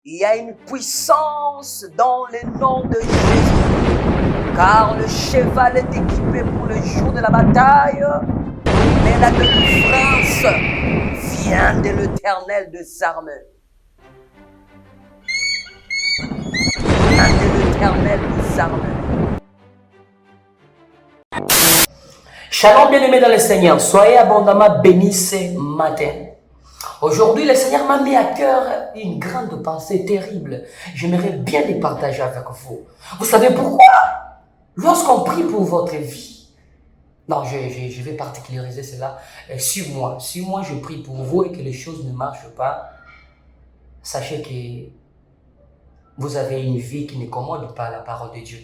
Il y a une puissance dans le nom de Jésus. Car le cheval est équipé pour le jour de la bataille, mais la délivrance vient de l'Éternel des armées. Vient de l'Éternel des armées. Shalom bien-aimés dans le Seigneur, soyez abondamment bénis ce matin. Aujourd'hui, le Seigneur m'a mis à cœur une grande pensée terrible. J'aimerais bien les partager avec vous. Vous savez pourquoi? Lorsqu'on prie pour votre vie, non, je vais particulariser cela sur moi. Si moi je prie pour vous et que les choses ne marchent pas, sachez que vous avez une vie qui ne commande pas la parole de Dieu.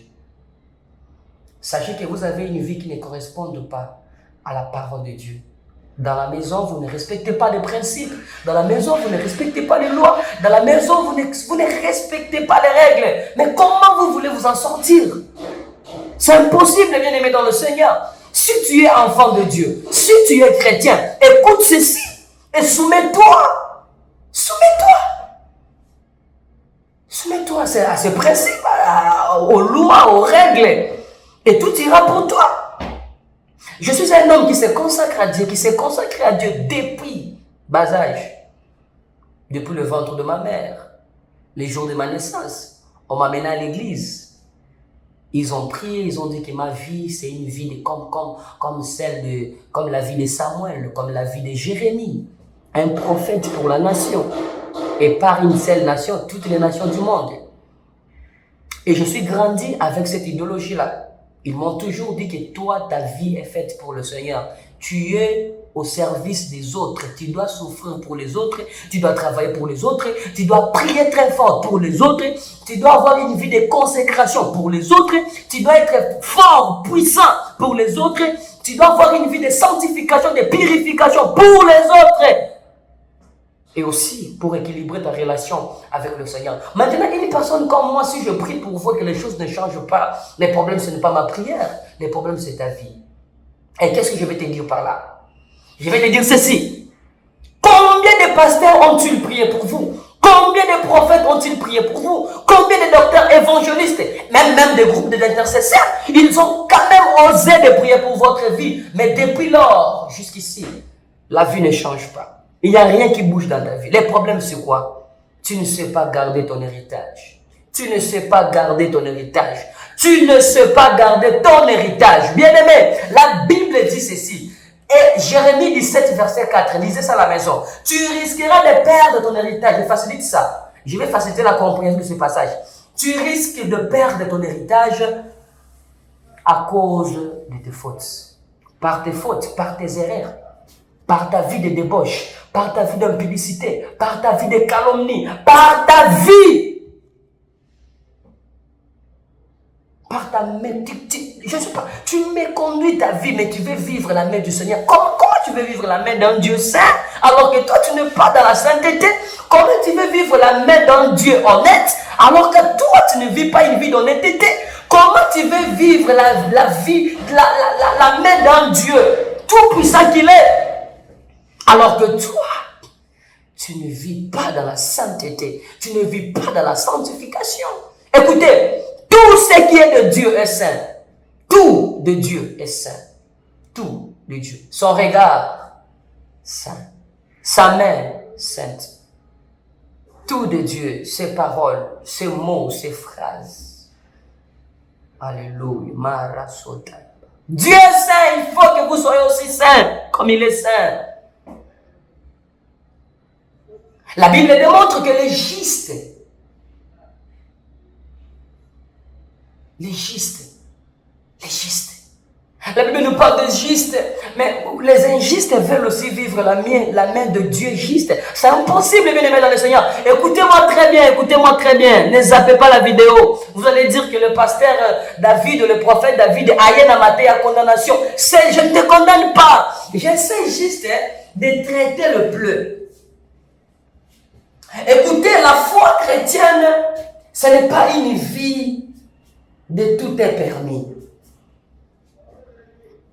Sachez que vous avez une vie qui ne correspond pas à la parole de Dieu. Dans la maison, vous ne respectez pas les principes. Dans la maison, vous ne respectez pas les lois. Dans la maison, vous ne respectez pas les règles. Mais comment vous voulez vous en sortir? C'est impossible, bien-aimé dans le Seigneur. Si tu es enfant de Dieu, si tu es chrétien, écoute ceci et soumets-toi. Soumets-toi. Soumets-toi à ces principes, aux lois, aux règles. Et tout ira pour toi. Je suis un homme qui se consacre à Dieu, qui s'est consacré à Dieu depuis bas âge. Depuis le ventre de ma mère, les jours de ma naissance. On m'a mené à l'église. Ils ont prié, ils ont dit que ma vie, c'est une vie comme la vie de Samuel, comme la vie de Jérémie. Un prophète pour la nation. Et par une seule nation, toutes les nations du monde. Et je suis grandi avec cette idéologie-là. Ils m'ont toujours dit que toi, ta vie est faite pour le Seigneur. Tu es au service des autres. Tu dois souffrir pour les autres. Tu dois travailler pour les autres. Tu dois prier très fort pour les autres. Tu dois avoir une vie de consécration pour les autres. Tu dois être fort, puissant pour les autres. Tu dois avoir une vie de sanctification, de purification pour les autres. Et aussi pour équilibrer ta relation avec le Seigneur. Maintenant, une personne comme moi, si je prie pour vous que les choses ne changent pas, les problèmes, ce n'est pas ma prière. Les problèmes, c'est ta vie. Et qu'est-ce que je vais te dire par là? Je vais te dire ceci. Combien de pasteurs ont-ils prié pour vous? Combien de prophètes ont-ils prié pour vous? Combien de docteurs évangélistes, même des groupes d'intercesseurs, ils ont quand même osé de prier pour votre vie. Mais depuis lors, jusqu'ici, la vie ne change pas. Il n'y a rien qui bouge dans ta vie. Les problèmes, c'est quoi? Tu ne sais pas garder ton héritage. Tu ne sais pas garder ton héritage. Tu ne sais pas garder ton héritage. Bien-aimé, la Bible dit ceci. Et Jérémie 17, verset 4, lisez ça à la maison. Tu risqueras de perdre ton héritage. Je facilite ça. Je vais faciliter la compréhension de ce passage. Tu risques de perdre ton héritage à cause de tes fautes. Par tes fautes, par tes erreurs. Par ta vie de débauche, par ta vie d'impudicité, par ta vie de calomnie, par ta vie. Par ta main, je ne sais pas, tu méconduis ta vie, mais tu veux vivre la main du Seigneur. Comment tu veux vivre la main d'un Dieu saint, alors que toi tu n'es pas dans la sainteté? Comment tu veux vivre la main d'un Dieu honnête, alors que toi tu ne vis pas une vie d'honnêteté? Comment tu veux vivre la main d'un Dieu tout puissant qu'il est, alors que toi, tu ne vis pas dans la sainteté, tu ne vis pas dans la sanctification? Écoutez, tout ce qui est de Dieu est saint. Tout de Dieu est saint. Tout de Dieu. Son regard, saint. Sa main, sainte. Tout de Dieu, ses paroles, ses mots, ses phrases. Alléluia. Marasota. Dieu est saint, il faut que vous soyez aussi saint, comme il est saint. La Bible démontre que les justes, la Bible nous parle des justes, mais les injustes veulent aussi vivre la main de Dieu juste. C'est impossible, bien aimé dans le Seigneur. Écoutez-moi très bien, ne zappez pas la vidéo. Vous allez dire que le pasteur David, le prophète David, a amaté à condamnation. Je ne te condamne pas. J'essaie juste de traiter le bleu. Écoutez, la foi chrétienne, ce n'est pas une vie de tout est permis.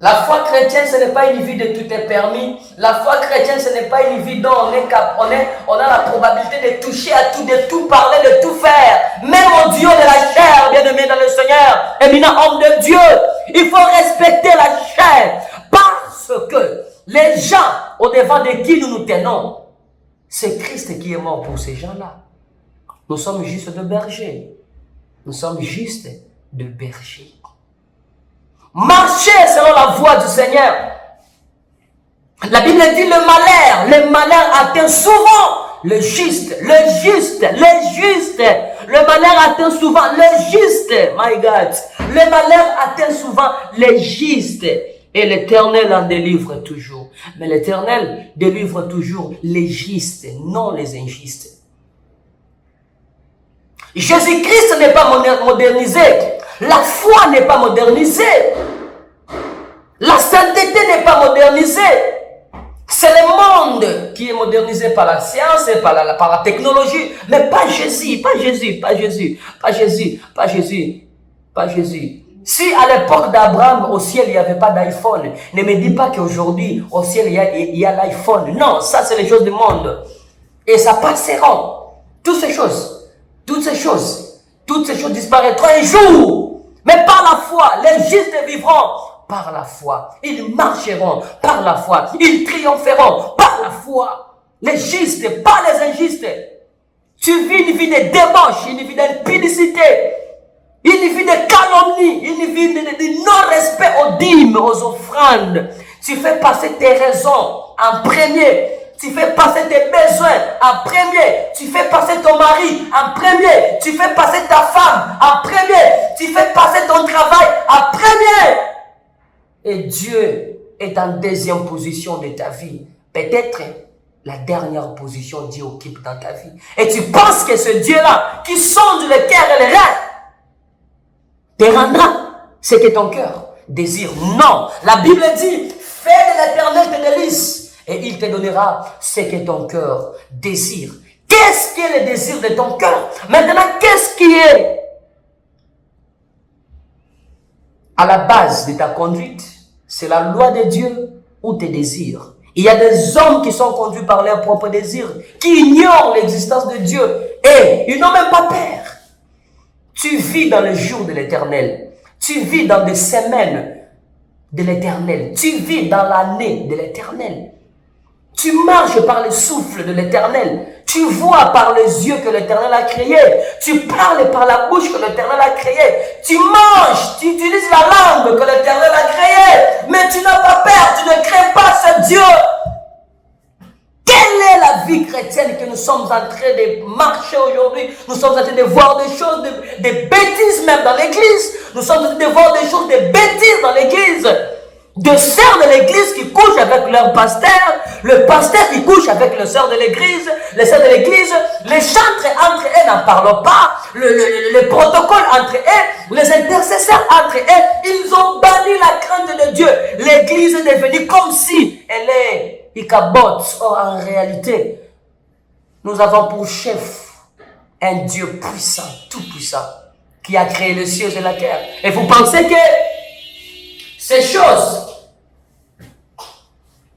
La foi chrétienne, ce n'est pas une vie de tout est permis. La foi chrétienne, ce n'est pas une vie dont on a la probabilité de toucher à tout, de tout parler, de tout faire. Même au Dieu de la chair, bien-aimé dans le Seigneur, éminent homme de Dieu, il faut respecter la chair. Parce que les gens au-devant de qui nous nous tenons, c'est Christ qui est mort pour ces gens-là. Nous sommes juste de bergers. Nous sommes juste de bergers. Marchez selon la voie du Seigneur. La Bible dit le malheur atteint souvent le juste. Le malheur atteint souvent le juste. My God. Le malheur atteint souvent les justes. Et l'Éternel en délivre toujours. Mais l'Éternel délivre toujours les justes, non les injustes. Jésus-Christ n'est pas modernisé. La foi n'est pas modernisée. La sainteté n'est pas modernisée. C'est le monde qui est modernisé par la science et par la technologie. Mais pas Jésus, pas Jésus, pas Jésus, pas Jésus, pas Jésus, pas Jésus. Si à l'époque d'Abraham, au ciel, il n'y avait pas d'iPhone, ne me dis pas qu'aujourd'hui, au ciel, il y a l'iPhone. Non, ça, c'est les choses du monde. Et ça passera. Toutes ces choses disparaîtront un jour. Mais par la foi, les justes vivront par la foi. Ils marcheront par la foi. Ils triompheront par la foi. Les justes, pas les injustes. Tu vis une vie de débauche, une vie d'impudicité, une vie de calomnie, une vie de non-respect aux dîmes, aux offrandes. Tu fais passer tes raisons en premier. Tu fais passer tes besoins en premier. Tu fais passer ton mari en premier. Tu fais passer ta femme en premier. Tu fais passer ton travail en premier. Et Dieu est en deuxième position de ta vie. Peut-être la dernière position Dieu occupe dans ta vie. Et tu penses que ce Dieu-là, qui sonde le cœur et les reins, te rendra ce que ton cœur désire. Non. La Bible dit, fais de l'Éternel tes délices. Et il te donnera ce que ton cœur désire. Qu'est-ce qui est le désir de ton cœur? Maintenant, qu'est-ce qui est à la base de ta conduite? C'est la loi de Dieu ou tes désirs. Il y a des hommes qui sont conduits par leurs propres désirs, qui ignorent l'existence de Dieu et ils n'ont même pas peur. Tu vis dans le jour de l'Éternel. Tu vis dans des semaines de l'Éternel. Tu vis dans l'année de l'Éternel. Tu marches par le souffle de l'Éternel. Tu vois par les yeux que l'Éternel a créé. Tu parles par la bouche que l'Éternel a créé. Tu manges, tu utilises la langue que l'Éternel a créée. Mais tu n'as pas peur, tu ne crains pas ce Dieu. Quelle est la vie chrétienne que nous sommes en train de marcher aujourd'hui? Nous sommes en train de voir des choses, des bêtises même dans l'église. Nous sommes en train de voir des choses, des bêtises dans l'église. Des sœurs de l'église qui couchent avec leur pasteur, le pasteur qui couche avec les sœurs de l'église, les sœurs de l'église, les chantres entre eux n'en parlent pas, le protocole entre eux, les intercesseurs entre eux, ils ont banni la crainte de Dieu. L'église est devenue comme si elle est Ichabod. Or, en réalité, nous avons pour chef un Dieu puissant, tout puissant, qui a créé les cieux et la terre. Et vous pensez que ces choses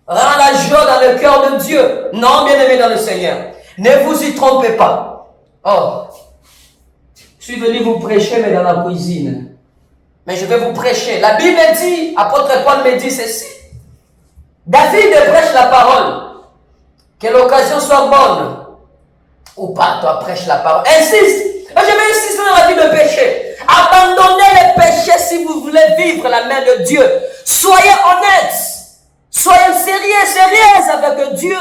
rendent la joie dans le cœur de Dieu? Non, bien-aimés dans le Seigneur. Ne vous y trompez pas. Oh, je suis venu vous prêcher, mais dans la cuisine. Mais je vais vous prêcher. La Bible dit, apôtre Paul me dit ceci. David prêche la parole. Que l'occasion soit bonne. Ou pas, toi prêche la parole. Insiste. Je vais insister dans la vie de péché. Abandonnez les péchés si vous voulez vivre la main de Dieu. Soyez honnêtes. Soyez sérieux avec Dieu.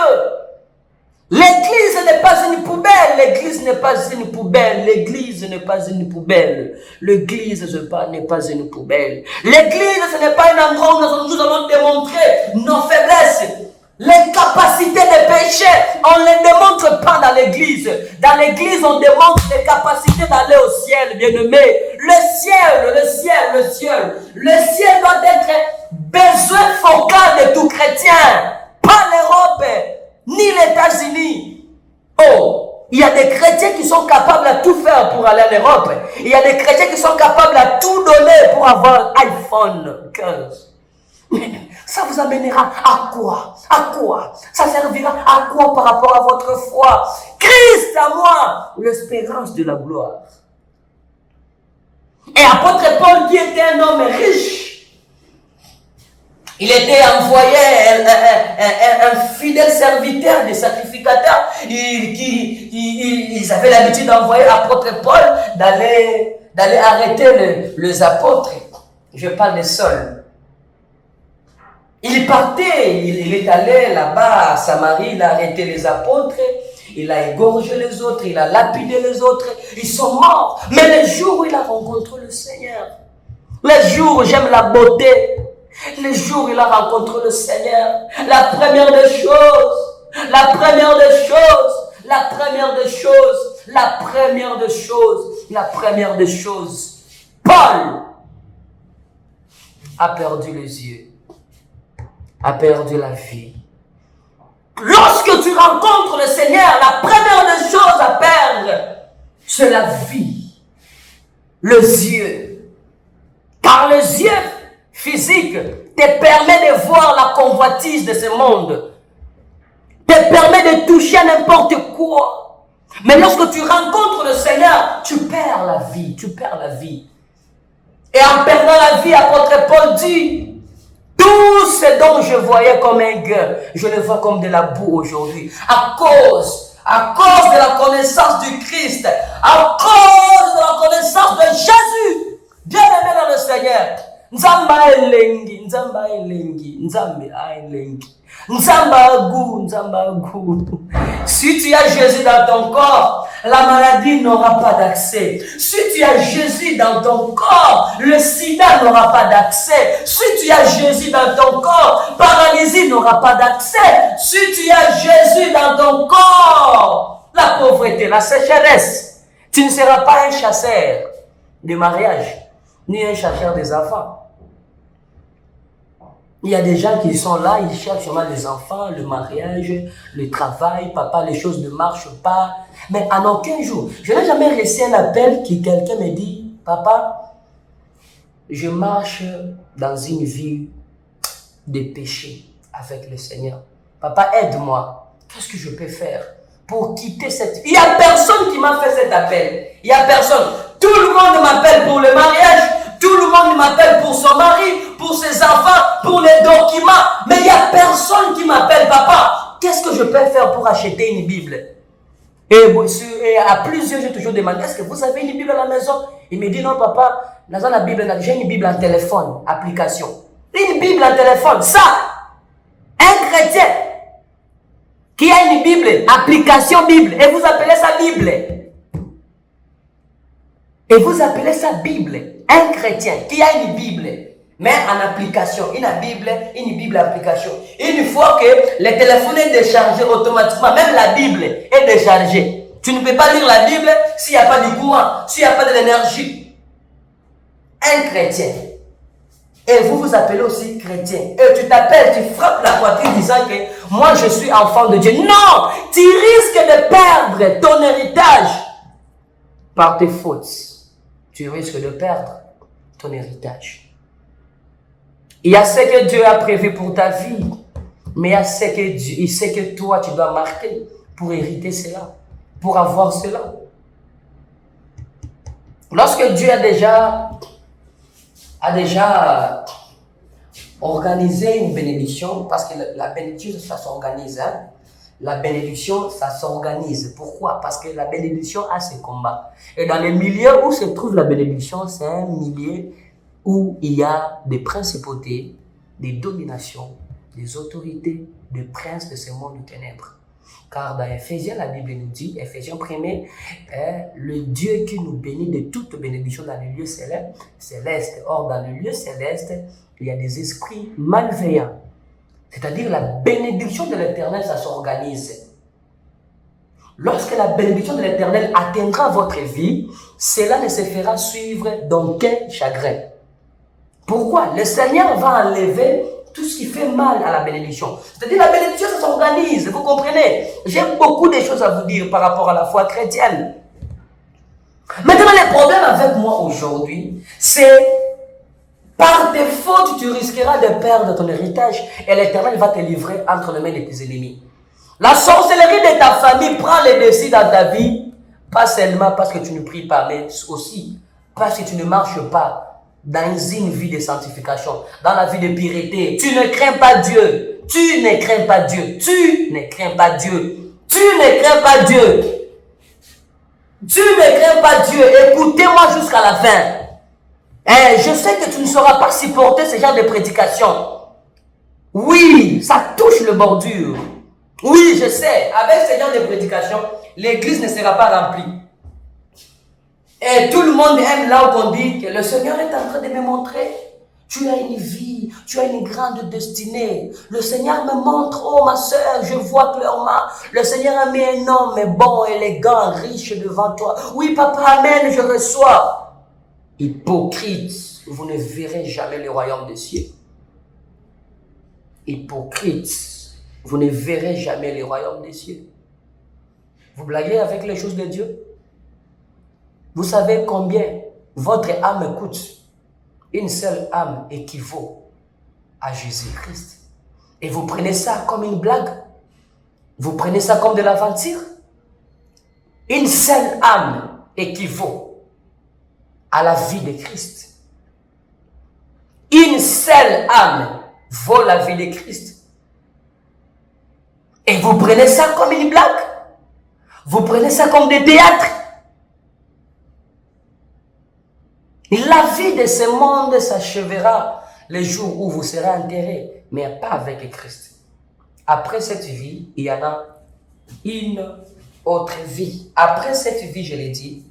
L'église n'est pas une poubelle. L'église n'est pas une poubelle. L'église n'est pas une poubelle. L'église n'est pas une poubelle. L'église, ce n'est pas un endroit où nous allons démontrer nos faiblesses. Les capacités de péché, on ne les démontre pas dans l'église. Dans l'église, on démontre les capacités d'aller au ciel, bien-aimé. Le ciel doit être besoin focal de tout chrétien. Pas l'Europe, ni les États-Unis. Oh, il y a des chrétiens qui sont capables à tout faire pour aller en Europe. Il y a des chrétiens qui sont capables à tout donner pour avoir iPhone 15. Ça vous amènera à quoi? À quoi? Ça servira à quoi par rapport à votre foi? Christ à moi, l'espérance de la gloire. Et apôtre Paul, qui était un homme riche, il était envoyé, un fidèle serviteur des sacrificateurs. Ils avaient l'habitude d'envoyer apôtre Paul d'aller arrêter les apôtres. Je parle des Sauls. Il partait, il est allé là-bas à Samarie, il a arrêté les apôtres, il a égorgé les autres, il a lapidé les autres, ils sont morts. Mais le jour où il a rencontré le Seigneur, le jour où j'aime la beauté, le jour où il a rencontré le Seigneur, la première des choses, Paul a perdu les yeux, a perdu la vie. Lorsque tu rencontres le Seigneur, la première des choses à perdre, c'est la vie, les yeux. Car les yeux physiques te permettent de voir la convoitise de ce monde, te permet de toucher n'importe quoi. Mais lorsque tu rencontres le Seigneur, tu perds la vie, Et en perdant la vie, apôtre Paul dit, tout ce dont je voyais comme un gain, je le vois comme de la boue aujourd'hui. À cause de la connaissance du Christ, à cause de la connaissance de Jésus, bien aimé dans le Seigneur. Nzamba elengi. Si tu as Jésus dans ton corps, la maladie n'aura pas d'accès. Si tu as Jésus dans ton corps, le sida n'aura pas d'accès. Si tu as Jésus dans ton corps, paralysie n'aura pas d'accès. Si tu as Jésus dans ton corps, la pauvreté, la sécheresse, tu ne seras pas un chasseur de mariage, ni un chasseur des enfants. Il y a des gens qui sont là, ils cherchent seulement les enfants, le mariage, le travail, papa, les choses ne marchent pas. Mais en aucun jour, je n'ai jamais reçu un appel qui quelqu'un me dit, papa, je marche dans une vie de péché avec le Seigneur. Papa, aide-moi. Qu'est-ce que je peux faire pour quitter cette vie? Il n'y a personne qui m'a fait cet appel. Il n'y a personne. Tout le monde m'appelle pour le mariage. Tout le monde m'appelle pour son mari, pour ses enfants, pour les documents. Mais il n'y a personne qui m'appelle, papa, qu'est-ce que je peux faire pour acheter une Bible? Et à plusieurs, j'ai toujours demandé, est-ce que vous avez une Bible à la maison? Il me dit, non, papa, dans la Bible, j'ai une Bible en téléphone, application. Une Bible en téléphone, ça, un chrétien qui a une Bible, application Bible, et vous appelez ça Bible. Et vous appelez ça Bible. Un chrétien qui a une Bible, mais en application, une Bible application. Une fois que le téléphone est déchargé automatiquement, même la Bible est déchargée. Tu ne peux pas lire la Bible s'il n'y a pas de courant, s'il n'y a pas de l'énergie. Un chrétien. Et vous vous appelez aussi chrétien. Et tu t'appelles, tu frappes la poitrine disant que moi je suis enfant de Dieu. Non! Tu risques de perdre ton héritage par tes fautes. Tu risques de perdre ton héritage. Il y a ce que Dieu a prévu pour ta vie, mais il y a ce que toi tu dois marquer pour hériter cela, pour avoir cela. Lorsque Dieu a déjà organisé une bénédiction, parce que la bénédiction ça s'organise, hein? La bénédiction, ça s'organise. Pourquoi? Parce que la bénédiction a ses combats. Et dans les milieux où se trouve la bénédiction, c'est un milieu où il y a des principautés, des dominations, des autorités, des princes de ce monde de ténèbres. Car dans Éphésiens, la Bible nous dit, Éphésiens 1er, le Dieu qui nous bénit de toute bénédiction dans les lieux célestes. Or, dans les lieux célestes, il y a des esprits malveillants. C'est-à-dire la bénédiction de l'Éternel, ça s'organise. Lorsque la bénédiction de l'Éternel atteindra votre vie, cela ne se fera suivre d'aucun chagrin. Pourquoi? Le Seigneur va enlever tout ce qui fait mal à la bénédiction. C'est-à-dire la bénédiction, ça s'organise. Vous comprenez? J'ai beaucoup de choses à vous dire par rapport à la foi chrétienne. Maintenant, le problème avec moi aujourd'hui, c'est Par tes fautes, tu risqueras de perdre ton héritage et l'Éternel va te livrer entre les mains de tes ennemis. La sorcellerie de ta famille prend les décisions dans ta vie, pas seulement parce que tu ne pries pas, mais aussi parce que tu ne marches pas dans une vie de sanctification, dans la vie de pureté. Tu ne crains pas Dieu. Tu ne crains pas Dieu. Tu ne crains pas Dieu. Tu ne crains pas Dieu. Tu ne crains pas Dieu. Écoutez-moi jusqu'à la fin. Je sais que tu ne sauras pas supporter ce genre de prédication. Oui, ça touche le bordure. Oui, je sais. Avec ce genre de prédication, l'église ne sera pas remplie. Et tout le monde aime là où on dit que le Seigneur est en train de me montrer. Tu as une vie, tu as une grande destinée. Le Seigneur me montre, oh ma soeur, je vois clairement. Le Seigneur a mis un homme bon, élégant, riche devant toi. Oui, papa, amen, je reçois. Hypocrite, vous ne verrez jamais le royaume des cieux. Hypocrite, vous ne verrez jamais le royaume des cieux. Vous blaguez avec les choses de Dieu? Vous savez combien votre âme coûte? Une seule âme équivaut à Jésus-Christ. Et vous prenez ça comme une blague? Vous prenez ça comme de l'aventure? Une seule âme équivaut à la vie de Christ. Une seule âme vaut la vie de Christ. Et vous prenez ça comme une blague? Vous prenez ça comme des théâtres? La vie de ce monde s'achèvera le jour où vous serez enterré, mais pas avec Christ. Après cette vie, il y en a une autre vie. Après cette vie, je l'ai dit,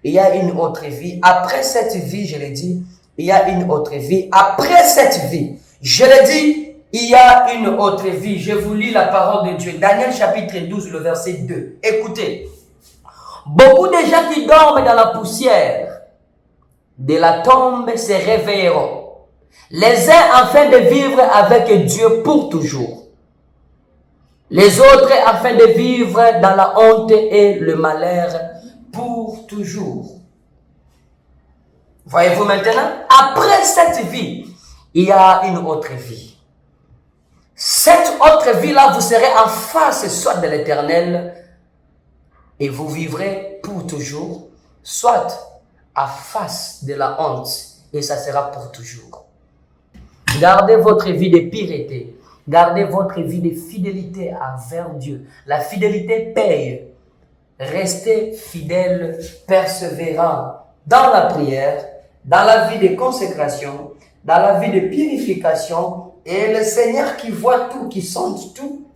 il y a une autre vie. Après cette vie, je l'ai dit, il y a une autre vie. Après cette vie, je l'ai dit, il y a une autre vie. Je vous lis la parole de Dieu. Daniel chapitre 12, le verset 2. Écoutez. Beaucoup de gens qui dorment dans la poussière de la tombe se réveilleront. Les uns afin de vivre avec Dieu pour toujours. Les autres afin de vivre dans la honte et le malheur pour toujours. Voyez-vous maintenant? Après cette vie, il y a une autre vie. Cette autre vie-là, vous serez en face soit de l'Éternel et vous vivrez pour toujours, soit à face de la honte, et ça sera pour toujours. Gardez votre vie de pureté, gardez votre vie de fidélité envers Dieu. La fidélité paye. Restez fidèles, persévérants dans la prière, dans la vie de consécration, dans la vie de purification, et le Seigneur qui voit tout, qui sonde tout,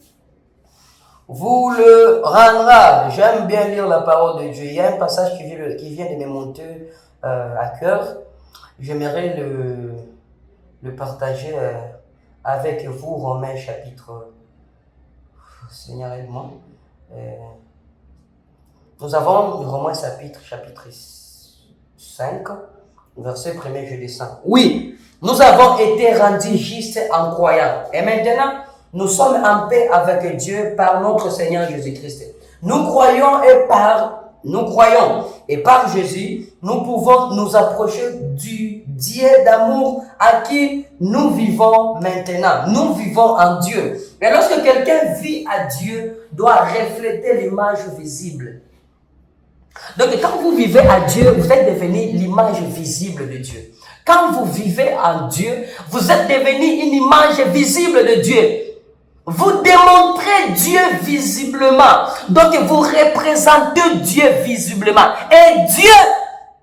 vous le rendra. J'aime bien lire la parole de Dieu. Il y a un passage qui vient de me monter à cœur. J'aimerais le partager avec vous. Romains chapitre... Seigneur aide-moi. Nous avons Romains chapitre 5, verset 1er, je descends. Oui, nous avons été rendus justes en croyant. Et maintenant, nous sommes en paix avec Dieu par notre Seigneur Jésus-Christ. Nous croyons et par Jésus, nous pouvons nous approcher du Dieu d'amour à qui nous vivons maintenant. Nous vivons en Dieu. Et lorsque quelqu'un vit à Dieu, doit refléter l'image visible. Donc quand vous vivez à Dieu, vous êtes devenu l'image visible de Dieu. Quand vous vivez en Dieu, vous êtes devenu une image visible de Dieu. Vous démontrez Dieu visiblement. Donc vous représentez Dieu visiblement. Et Dieu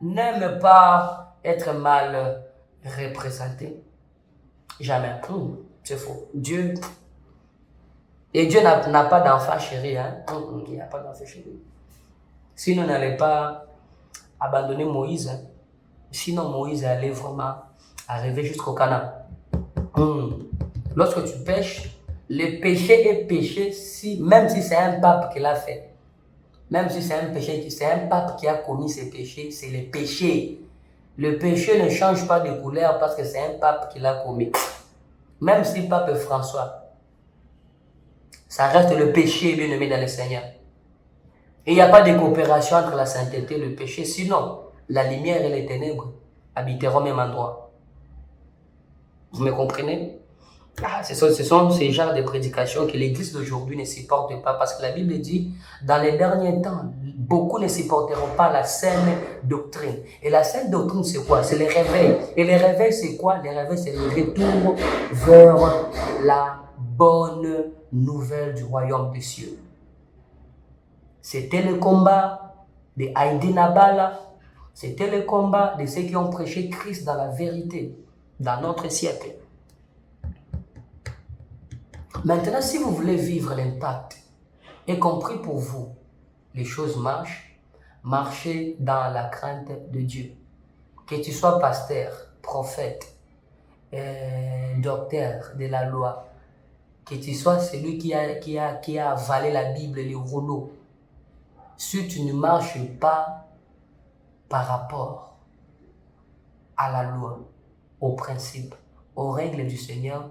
n'aime pas être mal représenté. Jamais. C'est faux. Dieu n'a pas d'enfant chéri. Il n'y a pas d'enfant chéri. Sinon, on n'allait pas abandonner Moïse. Sinon, Moïse allait vraiment arriver jusqu'au Canaan. Lorsque tu pêches, le péché est péché, même si c'est un pape qui l'a fait. Même si c'est un péché, c'est un pape qui a commis ce péché, c'est le péché. Le péché ne change pas de couleur parce que c'est un pape qui l'a commis. Même si pape François, ça reste le péché bien aimé dans le Seigneur. Et il n'y a pas de coopération entre la sainteté et le péché, sinon la lumière et les ténèbres habiteront au même endroit. Vous me comprenez? Ce sont ces genres de prédications que l'Église d'aujourd'hui ne supporte pas parce que la Bible dit, dans les derniers temps, beaucoup ne supporteront pas la saine doctrine. Et la saine doctrine, c'est quoi? C'est le réveil. Et le réveil, c'est quoi? Le réveil, c'est le retour vers la bonne nouvelle du royaume des cieux. C'était le combat de Haïdi Nabala. C'était le combat de ceux qui ont prêché Christ dans la vérité, dans notre siècle. Maintenant, si vous voulez vivre l'impact, y compris pour vous, les choses marchent, marchez dans la crainte de Dieu. Que tu sois pasteur, prophète, docteur de la loi, que tu sois celui qui a avalé la Bible et les rouleaux, si tu ne marches pas par rapport à la loi, aux principes, aux règles du Seigneur,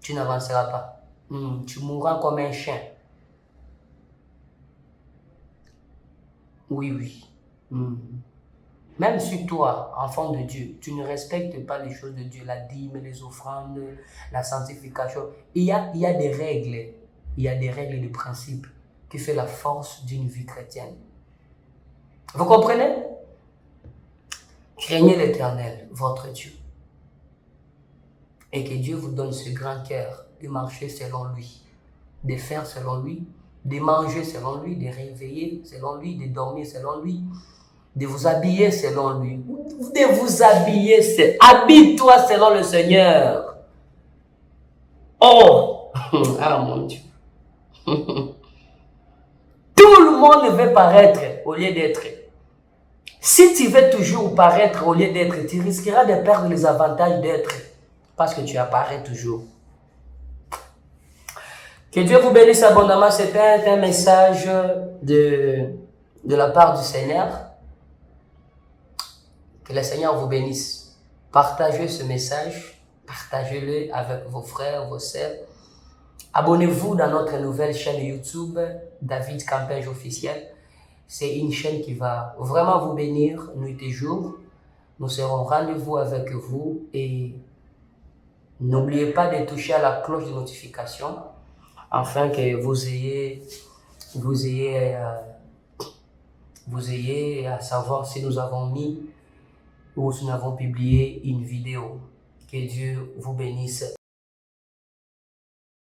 tu n'avanceras pas. Tu mourras comme un chien. Oui. Même si toi, enfant de Dieu, tu ne respectes pas les choses de Dieu, la dîme, les offrandes, la sanctification, il y a des règles. Il y a des règles et des principes qui font la force d'une vie chrétienne. Vous comprenez? Craignez l'Éternel, votre Dieu. Et que Dieu vous donne ce grand cœur de marcher selon lui, de faire selon lui, de manger selon lui, de réveiller selon lui, de dormir selon lui, de vous habiller selon lui. De vous habiller, habille-toi selon le Seigneur. Oh! Ah mon Dieu! Tout le monde veut paraître au lieu d'être. Si tu veux toujours paraître au lieu d'être, tu risqueras de perdre les avantages d'être. Parce que tu apparais toujours. Que Dieu vous bénisse abondamment. C'était un message de la part du Seigneur. Que le Seigneur vous bénisse. Partagez ce message. Partagez-le avec vos frères, vos sœurs. Abonnez-vous dans notre nouvelle chaîne YouTube, David Campenge Officiel. C'est une chaîne qui va vraiment vous bénir nuit et jour. Nous serons au rendez-vous avec vous et n'oubliez pas de toucher à la cloche de notification afin que vous ayez à savoir si nous avons mis ou si nous avons publié une vidéo. Que Dieu vous bénisse.